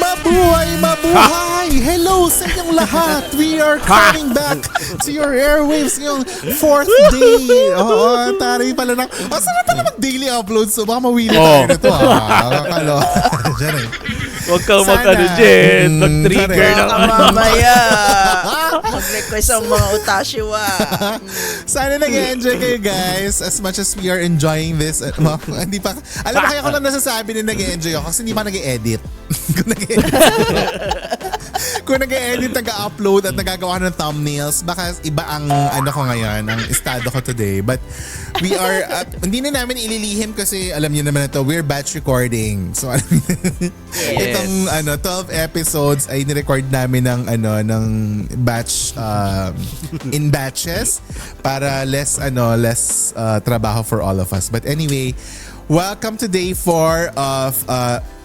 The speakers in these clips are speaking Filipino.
Mabuhay! Hello sa inyong lahat! We are coming back to your airwaves ngayong 4th day. Oo, taray pala na. Saan pala mag-daily upload? So baka mawili tayo nito. Kakalo. Diyan eh. Huwag kang mag-ano, Jen. Mag-trigger ng mamaya. Mag-request ang mga utashiwa. Sana nag-enjoy kayo guys as much as we are enjoying this. Hindi pa, alam mo kaya ko lang nasasabi na nag-enjoy ako kasi hindi pa nag-edit. Kung nag-edit, nag-upload at nagagawa ng thumbnails, baka iba ang ano ko ngayon, ang estado ko today. But we are, hindi na namin ililihim kasi alam niyo naman ito, we're batch recording. So alam niyo, itong 12 episodes ay ni-record namin ng batch in batches para less trabaho for all of us. But anyway, welcome to day 4 of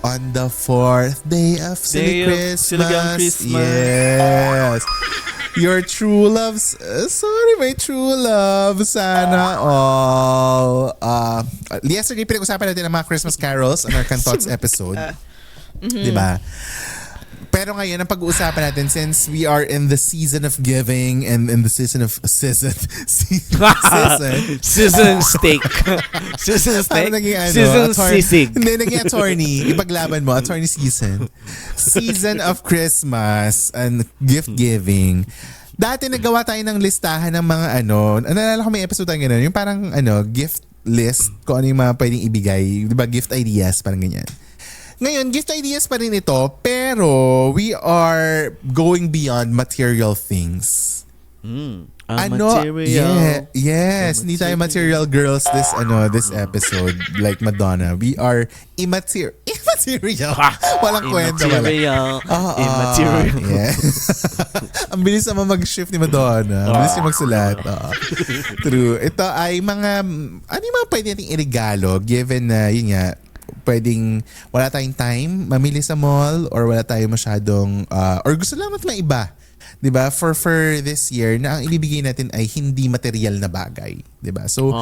on the 4th day of Silly Christmas. Yes. Your true loves, sorry, my true love, sana all. Yesterday, pinag-usapan natin ang mga Christmas carols on our Cantots episode. Diba? Pero ngayon, ang pag-uusapan natin, since we are in the season of giving and in the season season steak. Season steak? Season sisig. Hindi, naging attorney. Ipaglaban mo, attorney season. Season of Christmas and gift giving. Dati nagawa tayo ng listahan ng mga naalala ko may episode tayo gano'n, yung parang gift list, kung ano yung mga pwedeng ibigay. Diba, gift ideas, parang ganyan. Ngayon, gift ideas pa rin ito, pero we are going beyond material things. Material. Yes, hindi tayo material girls this episode like Madonna. We are immaterial. Walang kwenta wala. Immaterial. Yeah. Ang bilis naman mag-shift ni Madonna. Ang bilis niya magsulat. True. Ito ay mga pwede nating irigalo given na yun nga, pwedeng wala tayong time mamili sa mall or wala tayong masyadong or gusto lang naman maiba. 'Di ba? For this year na ang ibibigay natin ay hindi material na bagay, 'di ba? So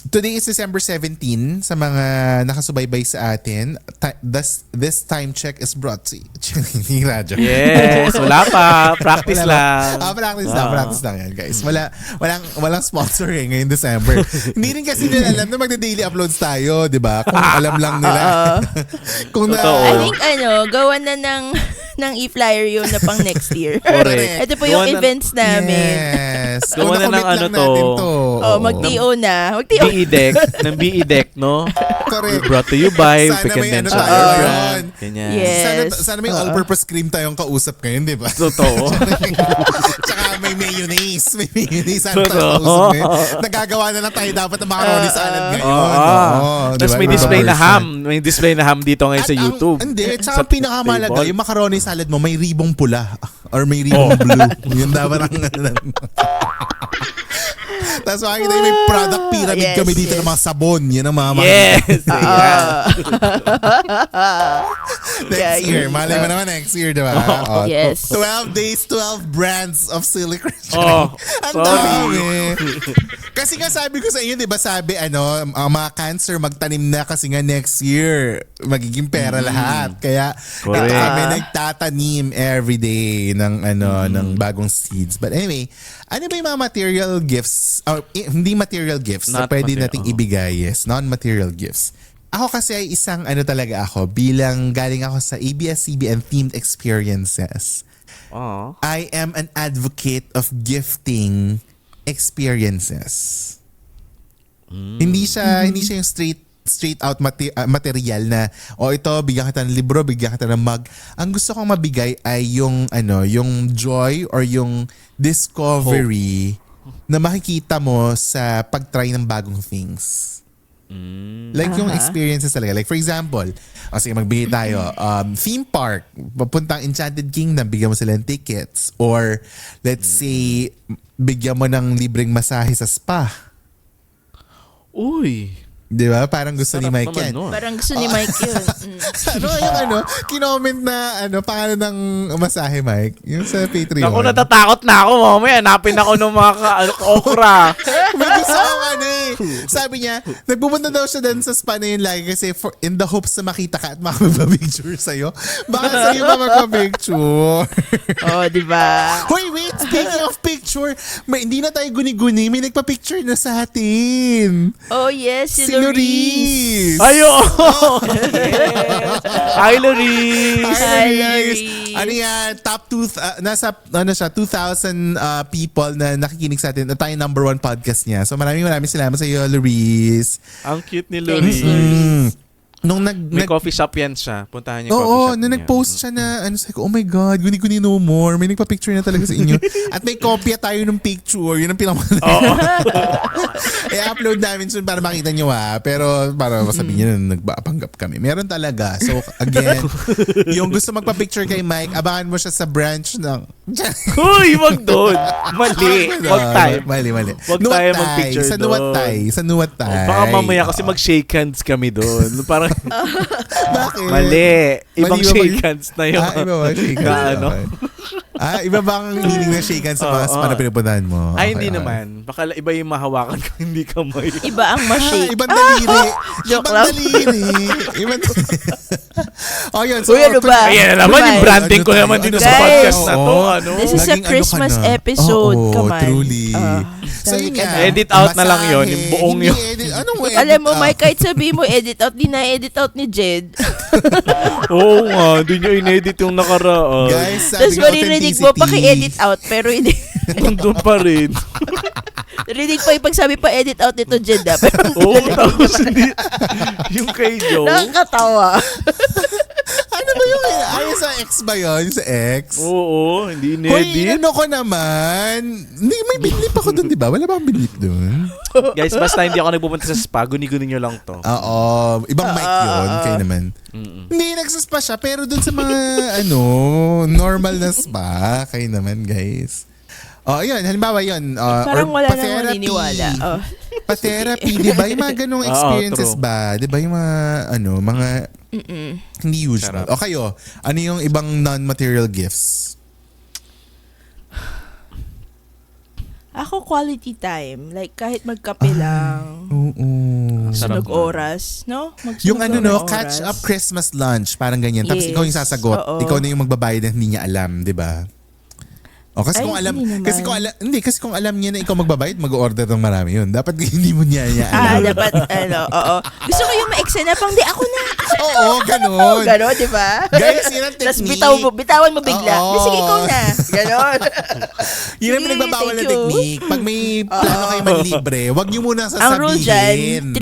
today is December 17 sa mga nakasubaybay sa atin. This time check is brought to you. Radyo. Yes, wala pa. Practice lang. Practice lang yan, guys. Walang sponsor ngayon December. Hindi rin kasi nila alam na magda-daily uploads tayo, 'di ba? Kung alam lang nila. I think gawa na ng e-flyer yun na pang next year. Correct. Ito po yung events namin. Yes. Gawa na ng mag-TO na. BE-Deck. Ng BE-Deck, no? Correct. Brought to you by Sana may Convention tayo Brand. ngayon. Yes. Sana may all-purpose cream tayong kausap ngayon, di ba? Totoo. Tsaka may mayonnaise. May mayonnaise. Sana tayo kausap ngayon. Nagagawa na lang tayo dapat ng macaroni salad ngayon. Tapos may display na ham. May display na ham dito ngayon sa YouTube. Hindi. Tsaka pinakamalaga, yung macaroni salad mo may ribong pula or may ribong blue. Yun dapat ang tapos makikita yung may product pyramid kami dito ng mga sabon. Yan ang mga next year. Malay mo naman next year, diba? Yes. 12 days, 12 brands of Silly Christian. Ang dami. Kasi nga sabi ko sa inyo, diba sabi, ang mga cancer magtanim na kasi nga next year. Magiging pera lahat. Kaya ito kami nagtatanim everyday ng bagong seeds. But anyway, ano ba yung mga material gifts? Hindi material gifts na pwede nating ibigay. Yes, non-material gifts. Ako kasi ay isang talaga ako bilang galing ako sa ABS-CBN themed experiences. I am an advocate of gifting experiences. Hindi siya yung straight out material na ito bigyan kita ng libro, bigyan kita ng mug. Ang gusto kong mabigay ay yung joy or yung discovery na makikita mo sa pag-try ng bagong things. Like yung experiences talaga. Like for example, sige magbigay tayo, theme park, papuntang Enchanted Kingdom, bigyan mo sila ng tickets. Or let's say, bigyan mo ng libreng masahe sa spa. Uy! Di ba? Parang gusto ni Mike yan. Parang gusto ni Mike yun. Yung kinoment na pangalan ng masahe, Mike? Yung sa Patreon. Naku, natatakot na ako. Mamaya, hanapin ako ng mga okra. May gusto ko sabi niya, nagpupunta daw siya dun sa spa na yun lagi kasi in the hopes na makita ka at makapagpa-picture sa'yo. Baka sa'yo ba magpa-picture? Di ba? Hoy, wait! Speaking of picture, hindi na tayo guni-guni. May nagpa-picture na sa atin. Oh, yes. Si Loris. Ayo! Hi, Loris! Hi, Loris. Ano yan? Top 2, nasa 2,000 people na nakikinig sa atin. At tayo number 1 podcast niya. So maraming salamat sa iyo, Loris. Ang cute ni Loris. Nung may coffee shop yan siya. Puntahan niyo coffee shop nung niya. nag-post siya na, sabi ko, oh my God, guni-guni no more. May nagpa-picture na talaga sa inyo. At may kopya tayo ng picture. Yun ang pinamahal. I-upload namin soon para makita nyo Pero para masabihin nyo, nagpapanggap kami. Meron talaga. So again, yung gusto magpa-picture kay Mike, abangan mo siya sa branch ng... Uy, wag doon. Mali. Wag tayo. Mali. Wag tayo mag-picture sa Nuwatay. Sa Nuwatay. Baka mamaya kasi mag-shake hands kami doon. Parang bakit? mali. Ibang Mali ba shake hands na yun. Iba ba shake hands? Iba ba ang meaning na shake hands sa mga spa na pinupuntahan mo? Ay, hindi naman. Baka iba yung mahawakan ko, hindi kamay. Iba ang ma-shake. Ibang daliri. Joke lang. Yun. So, ano ba? Ayan na naman, yung branding ko naman dito sa podcast na to. This is a Christmas episode. Come on. Truly. So yun nga. Edit out na lang yun. Yung buong yun. Anong edit Alam mo, out? Mike, kahit sabi mo edit out, di na-edit out ni Jed. Oo nga, di nyo in-edit yung nakaraan. Guys, sabi Tapos ng maririnig mo, authenticity. paki-edit out, pero hindi. Nandun pa rin. Rinig pa yung pagsabi pa edit out nito, Jed. Pero Oo, tapos hindi. Yung kay Joe. nakakatawa. Ano ba yung sa ex ba yun? Sa ex? Oo, hindi Hoy, in-edit. ano ko naman? Hindi, may binlip ako dun, di ba? Wala ba akong binlip dun? Guys, basta hindi ako nagpupunta sa spa, guni-guni nyo lang to. Oo. Ibang mic yun. Kayo naman. Hindi, nagsaspa siya. Pero dun sa mga, normal na spa. Kayo naman, guys. Yun. Halimbawa yun. Parang or wala nang pa-therapy. maniniwala. Pa-therapy, di ba? Yung mga ganong experiences true. ba? Di ba yung mga, mga hindi usual. Sarap. O kayo, ano yung ibang non-material gifts? Ako, quality time. Like, kahit magkape lang. Oo. Sarap Sunog nun. oras, no? Yung Magsunog oras. catch up Christmas lunch, parang ganyan. Tapos Yes. ikaw yung sasagot. Oo. Ikaw na yung magbabayad na hindi niya alam, di ba? O kasi Ay, kung alam, hindi naman. kasi kung alam niya na ikaw magbabayad, mag-order ng marami yun. Dapat hindi mo niya alam. Dapat, oo. Gusto ko yung ma-exen na pang, di ako na. Oo, ganun. Gano'n, di ba? Guys, yun ang Tapos technique. bitawan mo bigla. Oo. Di, sige, ikaw na. Gano'n. Yun ang Sige, pinagbabawal na thank you. technique. Pag may plano kayo maglibre, wag niyo muna sasabihin. Ang rule dyan,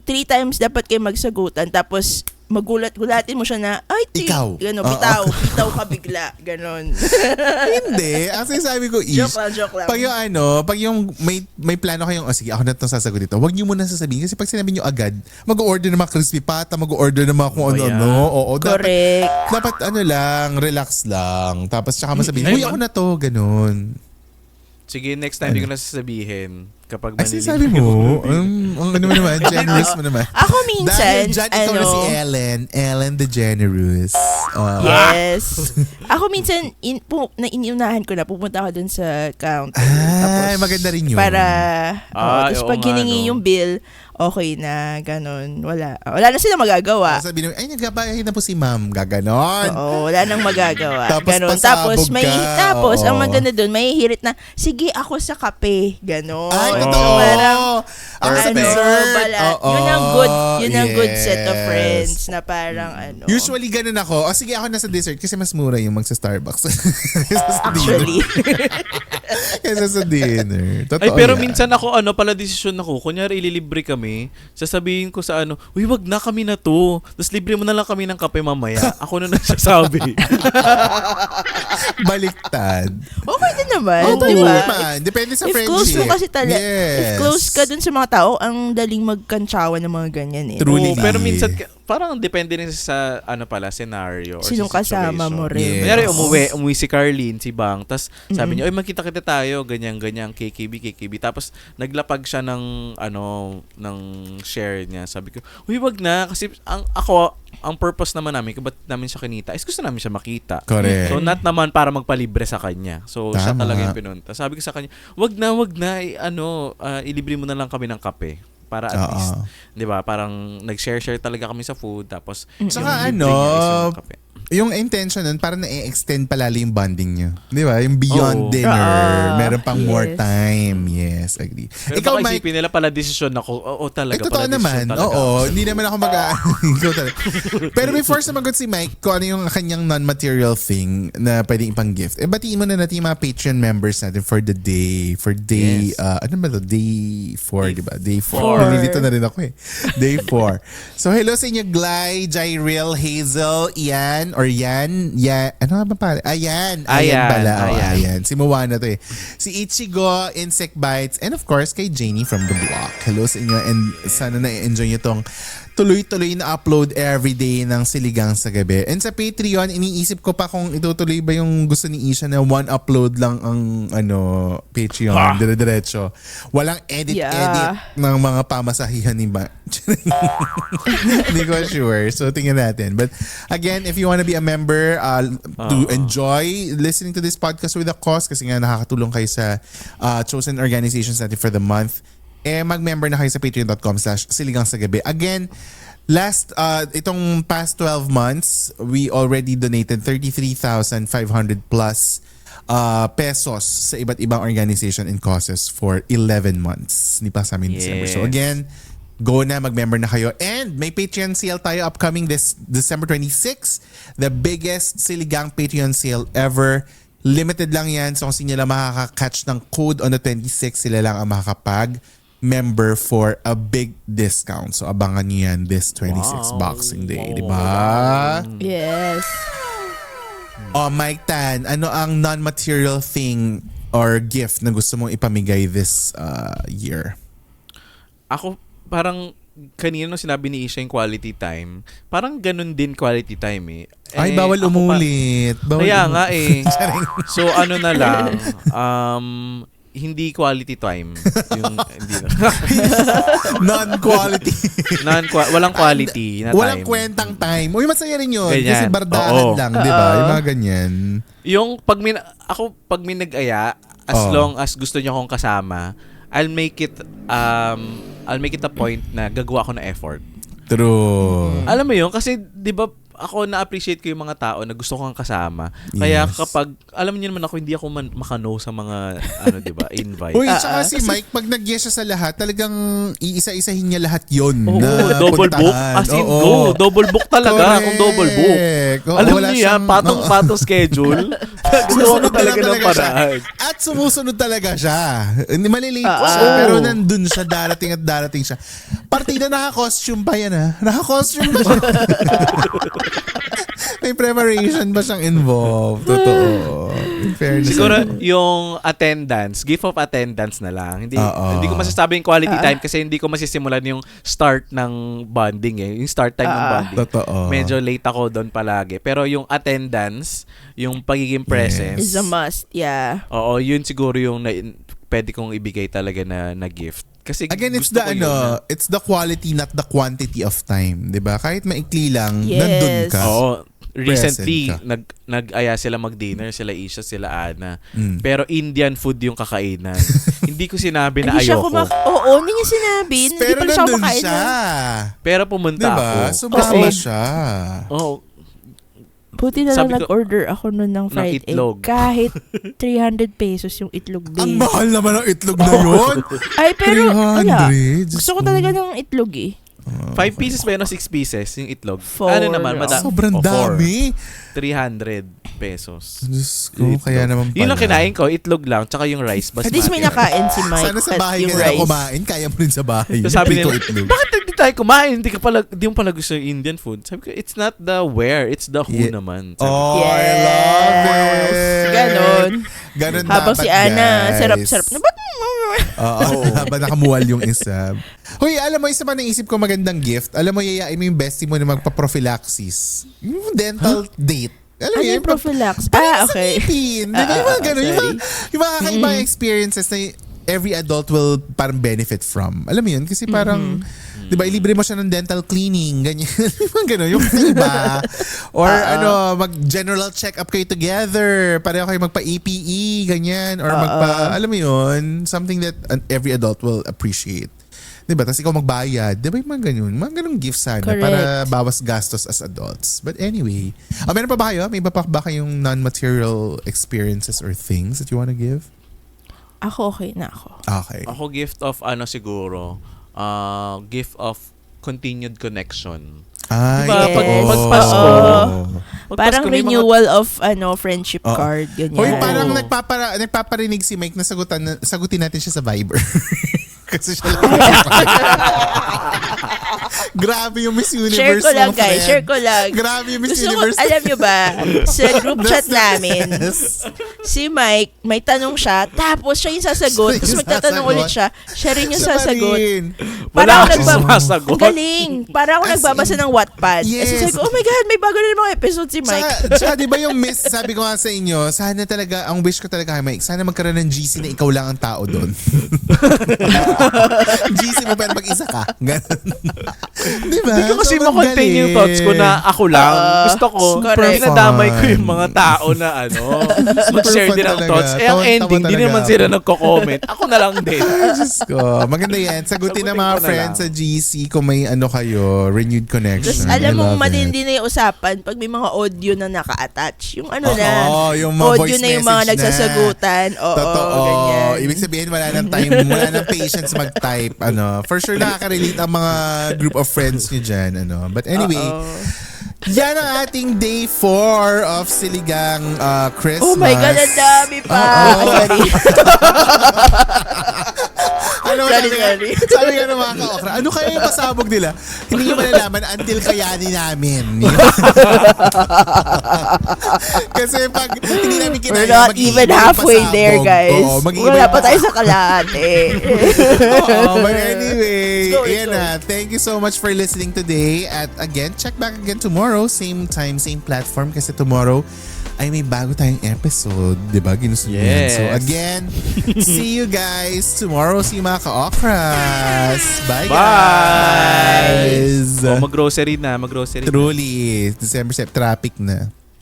3 times dapat kayo magsagutan. Tapos, magulat-gulatin mo siya na, ay, Ikaw. Gano'n, Oo. bitaw ka bigla. Gano'n. Hindi. Ang sinasabi ko is, Joke lang. pag yung may plano kayong, sige, ako na itong sasagot dito. Huwag niyo muna sasabihin. Kasi pag sinabi niyo agad, mag-order ng mga crispy pata, mag-order ng mga kung ano-ano. Oo, Correct. dapat lang, relax lang. Tapos tsaka masabihin, Ay, uy, ako na to, ganun. Sige, next time hindi ko na sasabihin. Kapag Ay, sinasabi mo, ang ano mo naman, generous mo naman. Ako minsan, Dahil dyan, ikaw na si Ellen the generous. Yes. Ako minsan, iniunahan ko na, pupunta ako dun sa counter. Ay, maganda rin yun. Para, tapos oo pag nga, hiningi no. yung bill, okay na, ganun. Wala na sila magagawa. Sabi nyo, ay, nagbabayad na po si ma'am. Gaganon. Oo, wala nang magagawa. Tapos Ganon. pasabog Tapos, ka. ang Oo. maganda dun, may hirit na, sige, ako sa kape. Ganon. Ay, Oo. totoo. Parang, Ang ano, dessert. yun ang good set of yes. friends na parang ano. Usually ganun ako. O sige, ako nasa dessert kasi mas mura yung magsa-Starbucks. Kaysa sa Actually. dinner. Kaysa sa dinner. Totoo Ay, pero yan. minsan ako, pala desisyon ako. Kunyari, ililibre kami. Sasabihin ko sa uy, wag na kami na to. Tapos libre mo na lang kami ng kape mamaya. Ako na nagsasabi. Baliktad. Okay din naman, Oo, di ba? naman. Depende sa If friendship. close mo kasi talaga, Yes. if close ka dun sa mga tao, ang daling magkantsawan ng mga ganyan eh. Truly. Oo, pero minsan, parang depende rin sa, scenario. Or Sinong sa kasama situation. mo rin. Yes. Kunyari, umuwi si Carlene, si Bang, tas sabi niya, magkita-kita tayo, ganyan, KKB. Tapos, naglapag siya ng share niya. Sabi ko, uy, wag na, kasi ako, ang purpose naman namin, kung ba't namin siya kinita, is gusto namin siya makita. Correct. So, not naman para magpalibre sa kanya. So, siya Tama. talaga yung pinunta. Sabi ko sa kanya, wag na, ilibre mo na lang kami ng kape. Para at Oo. least, di ba, parang nag-share talaga kami sa food, tapos Tsaka yung libre niya is yung kape. yung intention nun, parang na-extend palalo yung bonding nyo. Di ba? Yung beyond Oo. dinner, meron pang more Yes. time. Yes, agree. Pero Ikaw, baka Mike, isipin nila pala desisyon ako. Oo, talaga. totoo pala naman. desisyon talaga. Oo, hindi naman ako ikaw talaga. Pero before sumagot si Mike, kung ano yung kanyang non-material thing na pwedeng ipang gift, batiin mo na natin yung mga Patreon members natin for the day. For day, Yes. ano ba to? Day 4, di ba? Day 4. Four. Nalilito na rin ako eh. Day 4. So, hello sa inyo, Glay, Jyril, Hazel, Ian, or Yan. Ano nga ba pala? Ayan pala. Oh, ayan. Si Moana to eh. Si Ichigo, Insect Bites, and of course, kay Janie from the block. Hello sa inyo and sana na-enjoy nyo tong tuloy-tuloy na upload everyday ng Siligang sa Gabi. And sa Patreon, iniisip ko pa kung itutuloy ba yung gusto ni Isha na one upload lang ang Patreon. Dire-diretso. Walang edit ng mga pamasahihan ni ba. Hindi ko sure. So, tingnan natin. But again, if you wanna be a member to enjoy listening to this podcast with a cause kasi nga nakakatulong kayo sa chosen organizations natin for the month, mag-member na kayo sa patreon.com/siligangsagabi. Again, itong past 12 months, we already donated 33,500 plus pesos sa iba't ibang organization and causes for 11 months. Hindi pa sa amin December. So again, go na, mag-member na kayo. And may Patreon sale tayo upcoming this December 26. The biggest Siligang Patreon sale ever. Limited lang yan. So kung sino lang makaka-catch ng code on the 26, sila lang ang makakapag-member for a big discount. So abangan nyo yan this 26 Boxing Day. Diba? Yes. Mike Tan, ano ang non-material thing or gift na gusto mong ipamigay this year? Ako, parang kanina nung sinabi ni Isha yung quality time, parang ganun din quality time eh. Ay, bawal umulit. Kaya nga eh. So ano na lang, hindi quality time. Yung, hindi na. Non-quality. Walang quality na time. Walang kwentang time. Uy, masaya rin yun. Ganyan. Kasi bardahan Oo. lang, di ba? Yung mga ganyan. Yung pag may nag-aya, as long as gusto niyo akong kasama, I'll make it a point na gagawa ko ng effort. True. Alam mo yun, kasi 'di ba ako na-appreciate ko yung mga tao na gusto kong kasama. Kaya Yes. kapag, alam niyo naman ako, hindi ako makano sa mga, 'di ba, invite. Uy, tsaka si Mike, pag nag-yes siya sa lahat, talagang iisa-isahin niya lahat yun. Oo, na double book. puntahan. As in, Oo. go. Double book talaga. Correct. Kung double book. Oo, Alam wala niyo yan, siyang- patong-patong schedule. Gusto ko talaga ng siya. paraan. At sumusunod talaga siya. Hindi malilate Ah, siya, oo. pero nandun siya, darating siya. Partida naka-costume pa yan Naka-costume pa siya. May preparation ba siyang involved? Totoo. In fairness. Siguro yung attendance, gift of attendance na lang. Hindi ko masasabing quality time kasi hindi ko masisimulan yung start ng bonding eh. Yung start time ng bonding. Totoo. Medyo late ako doon palagi. Pero yung attendance, yung pagiging presence. Is a must, yeah. Oo, yun siguro yung pwede kong ibigay talaga na gift. Kasi Again, it's gusto the ko yun, it's the quality, not the quantity of time. 'Di ba? Kahit maikli lang, Yes. nandun ka. Oo. Recently, Present nag-aya sila mag-dinner, sila Isha, sila Ana. Pero Indian food yung kakainan. Hindi ko sinabi na Hindi siya ayoko. Oo, hindi niya sinabi. Hindi Pero pala siya nandun kumakain. siya. Pero pumunta Diba? ako. Sumama siya. Oo. Buti na Sabi lang ko- nag-order ako nun ng fried egg. itlog. Kahit 300 pesos yung itlog Ang din. mahal naman ng itlog na yun. Ay, pero wala. 300. Gusto ko talaga ng itlog eh. 5 pieces ba yun o 6 pieces yung itlog? Four. Ano naman? Sobrang dami. 300 pesos. Diyos ko, kaya naman pala. Yun lang kinain ko, itlog lang, tsaka yung rice. At least may nakain si Mike Sana sa at bahay yung ka na rice. kumain, kaya mo rin sa bahay. So sabi Hindi ko nila, itlog. bakit hindi tayo kumain? Hindi mo pala gusto yung Indian food. Sabi ko, it's not the where, it's the who Yeah. naman. Sabi ko, Oh, I Yes. love it. Ganon. Ganon Habang dapat, si Ana, guys. sarap-sarap na. Ba't Oo, habang nakamuwal yung isa. Hoy, alam mo, isa pa naisip ko magandang gift. Alam mo, yayain mo yung bestie mo na magpa-prophylaxis. Yung dental date. Alam mo ano yun? yung prophylax? Parang sa Okay. ngipin. Di ba? Yung mga ganun. sorry. Yung mga kakaibang experiences na every adult will parang benefit from. Alam mo yun? Kasi parang Di ba, ilibre mo siya ng dental cleaning, ganyan. Ganun, yung iba. Or mag-general check-up kayo together. Pareho kayo magpa-EPE, ganyan. Or alam mo yun, something that every adult will appreciate. Di ba? Tapos ikaw magbayad. Di ba yung mga ganun gifts sana. Correct. Para bawas gastos as adults. But anyway. Meron pa ba kayo? May iba pa ba kayong non-material experiences or things that you wanna give? Ako okay na ako. Okay. Ako gift of siguro, gift of continued connection. Ay, Diba, totoo. pag Pasko, Parang may mga- renewal of friendship card, ganyan. Hoy, parang nagpaparinig si Mike na sagutin natin siya sa Viber. Kasi siya lang. Grabe yung Miss Universe. Share ko lang, mo, guys. friend. Share ko lang. Grabe yung Miss Gusto ko, Universe. alam nyo ba, sa group chat namin, si Mike, may tanong siya, tapos siya yung sasagot, Siya tapos yung magtatanong sasagot. ulit siya rin yung Siya pa sasagot. rin. Wala ako kasi sumasagot. Ang galing. Para ako As nagbabasa in, ng Wattpad. yes. Kasi sabi ko, oh my God, may bago na namang episode si Mike. Tsaka di ba yung miss, sabi ko nga sa inyo, sana talaga, ang wish ko talaga kay Mike, sana magkaroon ng GC na ikaw lang ang tao doon. GC mo pero mag-isa ka. Ganun. Di ba? Hindi ko kasi Sobrang makontain yung galing. thoughts ko na ako lang. Gusto ko, correct. pinadamay ko yung mga tao na mag-share fun din ng talaga. thoughts. Eh, ang Tawa-tawa ending, di talaga naman ako. sila nagko-comment. Ako na lang din. Diyos ko. Maganda yan. Sagutin ng Sagutin mga ko na friends lang. sa GC kung may kayo, renewed connection. Tapos I alam mong love it. matindi na yung usapan pag may mga audio na naka-attach. Yung ano na, yung mga audio voice na yung mga message na. nagsasagutan. Oo, Totoo. ganyan. Ibig sabihin wala nang time, wala nang patience mag-type. For sure nakaka-relate ang mga group of friends nyo dyan. But anyway, yan ang ating day 4 of Siligang Christmas. Oh my God, ang dami pa. Sorry. Ano Sorry. sabi nga ng mga ka-okra, ano kaya yung pasabog nila? Hindi nyo malalaman until kayanin namin. Kasi pag hindi namin kinaya, We're not even halfway there, guys. Wala pa tayo sa kalahati. But anyway, Let's go. ayan na. Thank you so much for listening today. At again, check back again tomorrow. Same time, same platform. Kasi tomorrow ay may bago tayong episode. Diba? Ginusto nyo yan. Yes. So again, see you guys tomorrow. See you mga ka-okras. Bye, guys. Mag-grocery na. Truly. December traffic na.